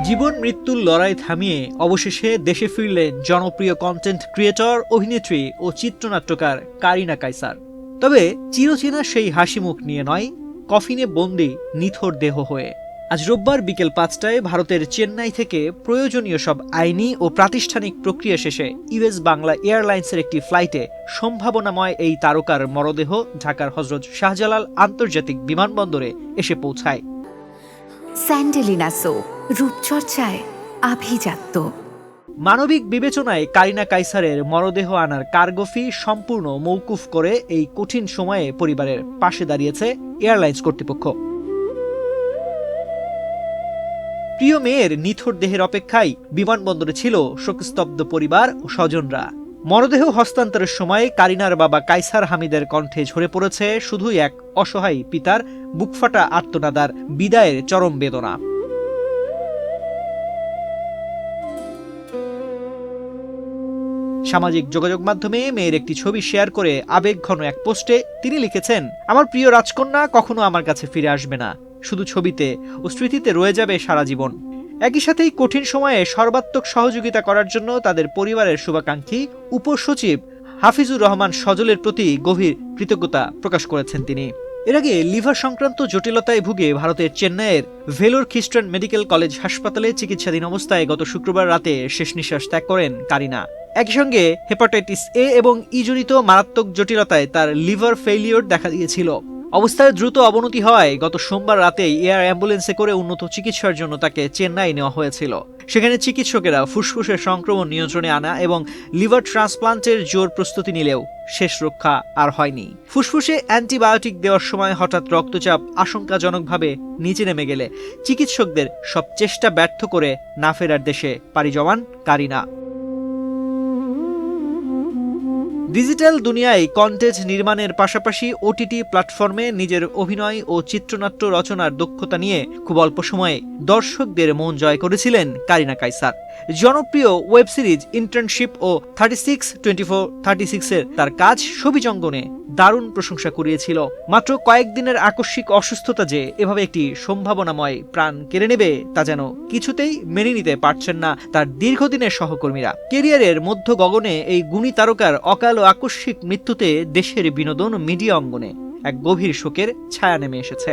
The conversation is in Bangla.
জীবন মৃত্যুর লড়াই থামিয়ে অবশেষে দেশে ফিরলেন জনপ্রিয় কন্টেন্ট ক্রিয়েটর, অভিনেত্রী ও চিত্রনাট্যকার কারিনা কায়সার। তবে চিরচেনা সেই হাসিমুখ নিয়ে নয়, কফিনে বন্দি নিথর দেহ হয়ে। আজ রোববার বিকেল ৫টায় ভারতের চেন্নাই থেকে প্রয়োজনীয় সব আইনি ও প্রাতিষ্ঠানিক প্রক্রিয়া শেষে ইউএস বাংলা এয়ারলাইন্সের একটি ফ্লাইটে সম্ভাবনাময় এই তারকার মরদেহ ঢাকার হযরত শাহজালাল আন্তর্জাতিক বিমানবন্দরে এসে পৌঁছায়। স্যান্ডেলিনা সো, রূপচর্চায় আভিজাত্য। মানবিক বিবেচনায় কারিনা কায়সারের মরদেহ আনার কার্গো ফি সম্পূর্ণ মওকুফ করে এই কঠিন সময়ে পরিবারের পাশে দাঁড়িয়েছে এয়ারলাইন্স কর্তৃপক্ষ। প্রিয় মেয়ের নিথর দেহের অপেক্ষায় বিমানবন্দরে ছিল শোকস্তব্ধ পরিবার ও স্বজনরা। মরদেহ হস্তান্তরের সময় কারিনার বাবা কায়সার হামিদের কণ্ঠে ঝরে পড়েছে শুধুই এক অসহায় পিতার বুকফাটা আর্তনাদ আর বিদায়ের চরম বেদনা। সামাজিক যোগাযোগ মাধ্যমে মেয়ের একটি ছবি শেয়ার করে আবেগঘন এক পোস্টে তিনি লিখেছেন, আমার প্রিয় রাজকন্যা কখনো আমার কাছে ফিরে আসবে না, শুধু ছবিতে ও স্মৃতিতে রয়ে যাবে সারা জীবন। একই সাথেই কঠিন সময়ে সর্বাত্মক সহযোগিতা করার জন্য তাদের পরিবারের শুভাকাঙ্ক্ষী উপসচিব হাফিজুর রহমান সজলের প্রতি গভীর কৃতজ্ঞতা প্রকাশ করেছেন তিনি। এর আগে লিভার সংক্রান্ত জটিলতায় ভুগে ভারতের চেন্নাইয়ের ভেলোর খ্রিস্টান মেডিকেল কলেজ হাসপাতালে চিকিৎসাধীন অবস্থায় গত শুক্রবার রাতে শেষ নিঃশ্বাস ত্যাগ করেন কারিনা। একই সঙ্গে হেপাটাইটিস এ এবং ই জনিত মারাত্মক জটিলতায় তার লিভার ফেইলিওর দেখা দিয়েছিল। অবস্থার দ্রুত অবনতি হওয়ায় গত সোমবার রাতেই এয়ার অ্যাম্বুলেন্সে করে উন্নত চিকিৎসার জন্য তাকে চেন্নাই নেওয়া হয়েছিল। সেখানে চিকিৎসকেরা ফুসফুসের সংক্রমণ নিয়ন্ত্রণে আনা এবং লিভার ট্রান্সপ্লান্টের জোর প্রস্তুতি নিলেও শেষ রক্ষা আর হয়নি। ফুসফুসে অ্যান্টিবায়োটিক দেওয়ার সময় হঠাৎ রক্তচাপ আশঙ্কাজনকভাবে নিচে নেমে গেলে চিকিৎসকদের সব চেষ্টা ব্যর্থ করে না ফেরার দেশে পাড়ি জমান কারিনা। ডিজিটাল দুনিয়ায় কন্টেন্ট নির্মাণের পাশাপাশি ওটিটি প্ল্যাটফর্মে নিজের অভিনয় ও চিত্রনাট্য রচনার দক্ষতা নিয়ে খুব অল্প সময়ে দর্শকদের মন জয় করেছিলেন কারিনা কায়সার। জনপ্রিয় ওয়েব সিরিজ ইন্টার্নশিপ ও 36-24-36 এর তার কাজ ছবিজ অঙ্গনে দারুণ প্রশংসা কুড়িয়েছিল। মাত্র কয়েকদিনের আকস্মিক অসুস্থতা যে এভাবে একটি সম্ভাবনাময় প্রাণ কেড়ে নেবে তা যেন কিছুতেই মেনে নিতে পারছেন না তার দীর্ঘদিনের সহকর্মীরা। কেরিয়ারের মধ্য গগনে এই গুণী তারকার অকাল ও আকস্মিক মৃত্যুতে দেশের বিনোদন মিডিয়া অঙ্গনে এক গভীর শোকের ছায়া নেমে এসেছে।